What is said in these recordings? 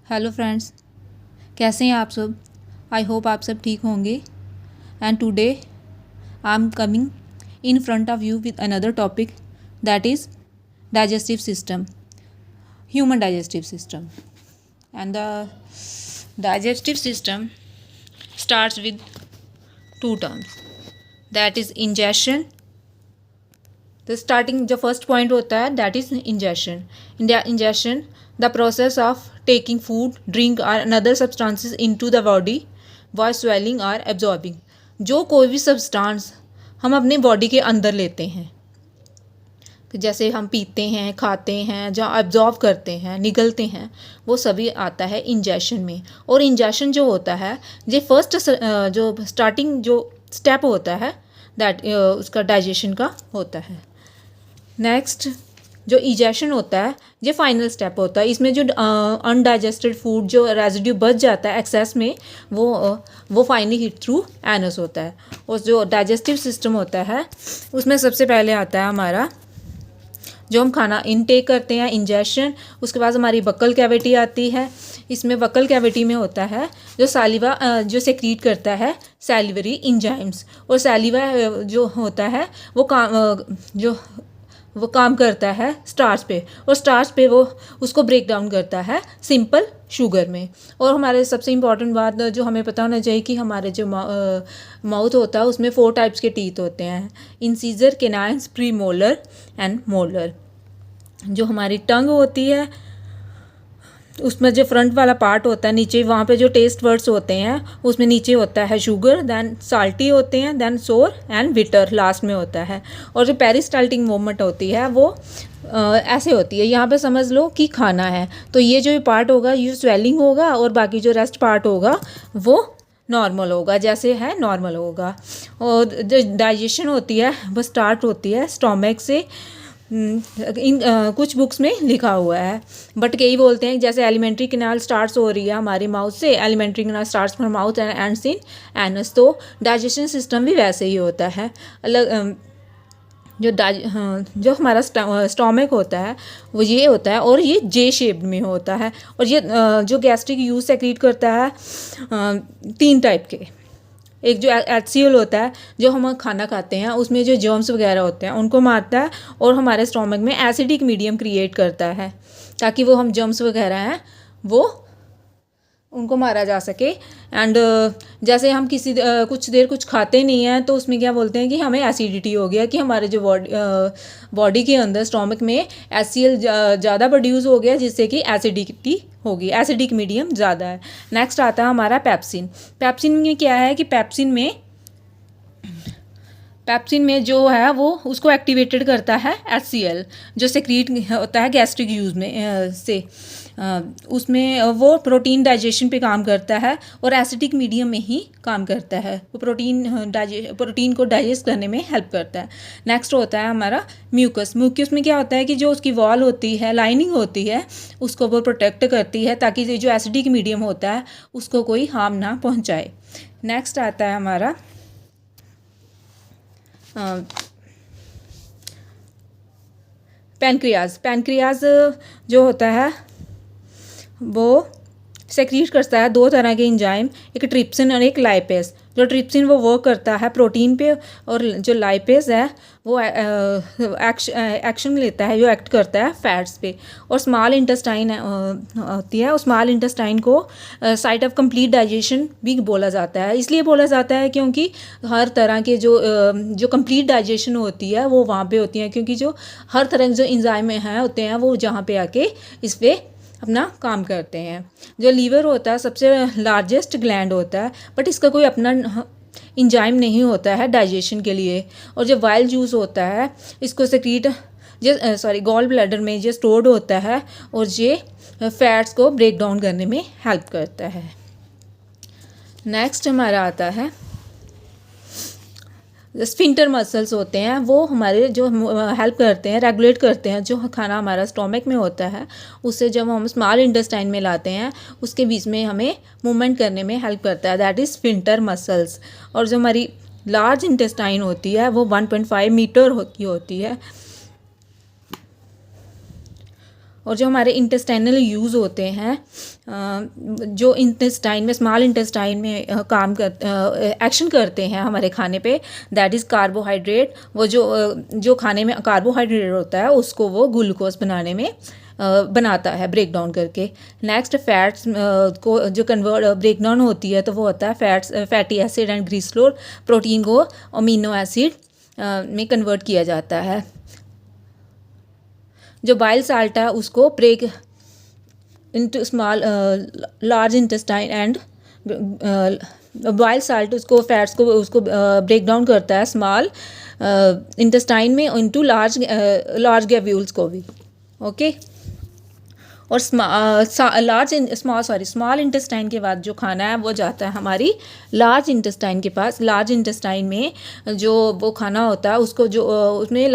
Hello friends, कैसे हैं आप सब। आई होप आप सब ठीक होंगे। And today I am coming in front of you with another topic, that is digestive system, human digestive system. And the digestive system starts with two terms, that is ingestion. The starting जो first point होता है that is ingestion. Ingestion the process of taking food, drink और another substances into the body by swallowing और absorbing. जो कोई भी substance हम अपनी बॉडी के अंदर लेते हैं, जैसे हम पीते हैं, खाते हैं, जो एब्जॉर्ब करते हैं, निगलते हैं, वो सभी आता है इंजेशन में. और इंजेशन जो होता है ये फर्स्ट जो स्टार्टिंग जो स्टेप होता है दैट उसका डाइजेशन का होता है. नेक्स्ट जो इजेशन होता है ये फाइनल स्टेप होता है. इसमें जो अनडाइजेस्टेड फूड जो रेजिड्यू बच जाता है एक्सेस में, वो फाइनली हिट थ्रू एनस होता है. और जो डाइजेस्टिव सिस्टम होता है उसमें सबसे पहले आता है हमारा जो हम खाना इनटेक करते हैं इंजेशन. उसके बाद हमारी बक्कल कैविटी आती है. इसमें बक्कल कैविटी में होता है जो सालिवा जो सेक्रीट करता है सैलिवरी इंजाइम्स. और सैलिवा जो होता है वो काम करता है स्टार्च पे, और स्टार्च पे वो उसको ब्रेक डाउन करता है सिंपल शुगर में. और हमारे सबसे इम्पॉर्टेंट बात जो हमें पता होना चाहिए कि हमारे जो माउथ होता है उसमें 4 टाइप्स के टीथ होते हैं, incisor, canines, pre molar and molar. जो हमारी टंग होती है उसमें जो फ्रंट वाला पार्ट होता है नीचे, वहाँ पे जो टेस्ट वर्ड्स होते हैं उसमें नीचे होता है शुगर, देन साल्टी होते हैं, देन सोर एंड बिटर लास्ट में होता है. और जो पेरिस्टाल्टिक मूवमेंट होती है वो ऐसे होती है. यहाँ पे समझ लो कि खाना है तो ये जो पार्ट होगा ये स्वेलिंग होगा, और बाकी जो रेस्ट पार्ट होगा वो नॉर्मल होगा, जैसे है नॉर्मल होगा. और जो डाइजेशन होती है वो स्टार्ट होती है स्टोमक से. इन कुछ बुक्स में लिखा हुआ है, बट कई बोलते हैं जैसे एलिमेंट्री कैनाल स्टार्ट्स हो रही है हमारी माउथ से, alimentary canal starts from mouth and ends in anus. तो डाइजेशन सिस्टम भी वैसे ही होता है. अलग जो हमारा स्टोमक होता है वो ये होता है, और ये जे शेप में होता है. और ये जो गैस्ट्रिक यूज सेक्रीट करता है 3 टाइप के. एक जो HCl होता है जो हम खाना खाते हैं उसमें जो जर्म्स वगैरह होते हैं उनको मारता है, और हमारे स्टोमक में एसिडिक मीडियम क्रिएट करता है ताकि वो हम जर्म्स वगैरह हैं वो उनको मारा जा सके. एंड जैसे हम कुछ देर कुछ खाते नहीं हैं तो उसमें क्या बोलते हैं कि हमें एसिडिटी हो गया, कि हमारे जो बॉडी के अंदर स्टोमक में HCl ज़्यादा प्रोड्यूस हो गया जिससे कि एसिडिटी होगी, एसिडिक मीडियम ज़्यादा है. नेक्स्ट आता है हमारा पेप्सिन. पेप्सिन में क्या है कि पेप्सिन में जो है वो उसको एक्टिवेटेड करता है HCl जो सेक्रीट होता है गैस्ट्रिक यूज में से. उसमें वो प्रोटीन डाइजेशन पे काम करता है और एसिडिक मीडियम में ही काम करता है. वो प्रोटीन को डाइजेस्ट करने में हेल्प करता है. नेक्स्ट होता है हमारा म्यूकस. म्यूकस में क्या होता है कि जो उसकी वॉल होती है, लाइनिंग होती है, उसको वो प्रोटेक्ट करती है ताकि जो एसिडिक मीडियम होता है उसको कोई हार्म ना पहुँचाए. नेक्स्ट आता है हमारा पैनक्रियाज जो होता है वो सेक्रीट करता है 2 तरह के एंजाइम, एक ट्रिप्सिन और एक लाइपेज. जो ट्रिप्सिन वो वर्क करता है प्रोटीन पे, और जो लाइपेज है वो एक्शन लेता है, जो एक्ट करता है फैट्स पे. और स्मॉल इंटेस्टाइन होती है, और स्मॉल इंटेस्टाइन को साइट ऑफ कंप्लीट डाइजेशन भी बोला जाता है. इसलिए बोला जाता है क्योंकि हर तरह के जो कंप्लीट डाइजेशन होती है वो वहाँ पे होती है, क्योंकि जो हर तरह के जो एंजाइम हैं होते हैं वो जहाँ पे आके इस पर अपना काम करते हैं. जो लीवर होता है सबसे लार्जेस्ट ग्लैंड होता है, बट इसका कोई अपना इंजाइम नहीं होता है डाइजेशन के लिए. और जो वाइल जूस होता है इसको सेक्रीट गॉल ब्लैडर में ये स्टोर्ड होता है, और ये फैट्स को ब्रेक डाउन करने में हेल्प करता है. नेक्स्ट हमारा आता है स्फिंक्टर मसल्स होते हैं, वो हमारे जो हेल्प करते हैं, रेगुलेट करते हैं जो खाना हमारा स्टोमक में होता है उससे जब हम स्मॉल इंटेस्टाइन में लाते हैं उसके बीच में हमें मूवमेंट करने में हेल्प करता है, दैट इज़ स्फिंक्टर मसल्स. और जो हमारी लार्ज इंटेस्टाइन होती है वो 1.5 मीटर की होती है. और जो हमारे इंटेस्टाइनल यूज़ होते हैं, जो इंटेस्टाइन में, स्मॉल इंटेस्टाइन में काम कर एक्शन करते हैं हमारे खाने पे, दैट इज़ कार्बोहाइड्रेट। वो जो खाने में कार्बोहाइड्रेट होता है उसको वो ग्लूकोज बनाने में बनाता है, ब्रेक डाउन करके। नेक्स्ट फैट्स को जो ब्रेक डाउन होती है तो वो होता है fatty acid and glycerol. Protein को अमीनो एसिड में कन्वर्ट किया जाता है। जो बाइल साल्ट है उसको break into small large intestine and bile salt उसको फैट्स को उसको ब्रेक डाउन करता है स्मॉल इंटेस्टाइन में इनटू लार्ज ग्लोब्यूल्स को भी। ओके और स्मॉल इंटेस्टाइन के बाद जो खाना है वो जाता है हमारी लार्ज इंटेस्टाइन के पास। लार्ज इंटेस्टाइन में जो वो खाना होता है उसको जो उसमें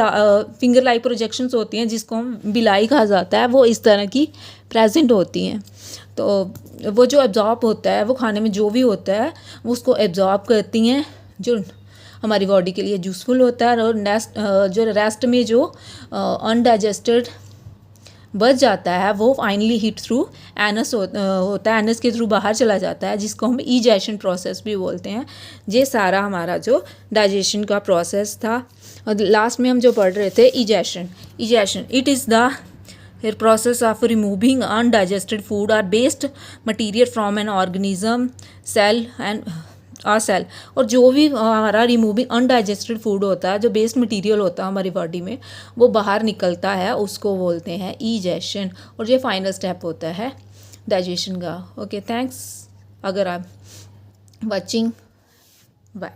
फिंगर लाइक प्रोजेक्शंस होती हैं जिसको हम बिलाई कहा जाता है, वो इस तरह की प्रेजेंट होती हैं। तो वो जो एब्जॉर्ब होता है, वो खाने में जो भी होता है वो उसको एब्जॉर्ब करती हैं, जो हमारी बॉडी के लिए यूज़फुल होता है। और जो रेस्ट में जो अनडाइजेस्टेड बच जाता है वो फाइनली हिट थ्रू एनस होता है, एनस के थ्रू बाहर चला जाता है, जिसको हम ईजेशन प्रोसेस भी बोलते हैं। ये सारा हमारा जो डाइजेशन का प्रोसेस था। और लास्ट में हम जो पढ़ रहे थे egestion it is the process of removing undigested food और waste material from an organism cell and cell. और जो भी हमारा रिमूविंग अनडाइजेस्टेड फूड होता है, जो वेस्ट मटेरियल होता है हमारी बॉडी में, वो बाहर निकलता है, उसको बोलते हैं ईजेशन। और ये फाइनल स्टेप होता है डाइजेशन का। ओके, थैंक्स अगर आप वाचिंग। बाय।